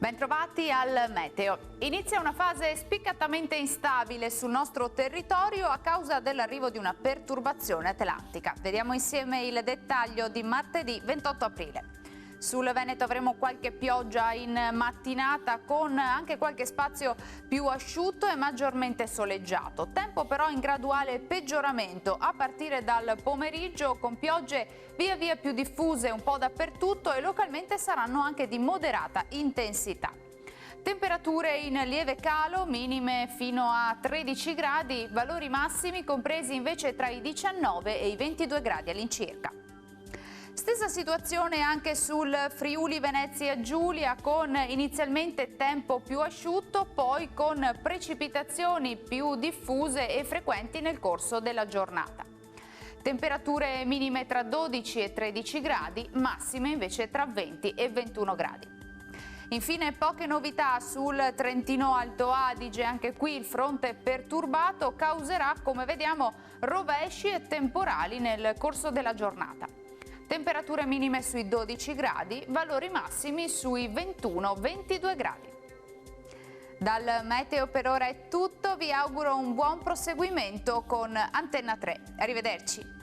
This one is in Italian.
Bentrovati al Meteo. Inizia una fase spiccatamente instabile sul nostro territorio a causa dell'arrivo di una perturbazione atlantica. Vediamo insieme il dettaglio di martedì 28 aprile. Sul Veneto avremo qualche pioggia in mattinata con anche qualche spazio più asciutto e maggiormente soleggiato. Tempo però in graduale peggioramento a partire dal pomeriggio con piogge via via più diffuse un po' dappertutto e localmente saranno anche di moderata intensità. Temperature in lieve calo, minime fino a 13 gradi, valori massimi compresi invece tra i 19 e i 22 gradi all'incirca. Stessa situazione anche sul Friuli Venezia Giulia con inizialmente tempo più asciutto, poi con precipitazioni più diffuse e frequenti nel corso della giornata. Temperature minime tra 12 e 13 gradi, massime invece tra 20 e 21 gradi. Infine poche novità sul Trentino Alto Adige, anche qui il fronte perturbato causerà, come vediamo, rovesci e temporali nel corso della giornata. Temperature minime sui 12 gradi, valori massimi sui 21-22 gradi. Dal Meteo per ora è tutto, vi auguro un buon proseguimento con Antenna 3. Arrivederci.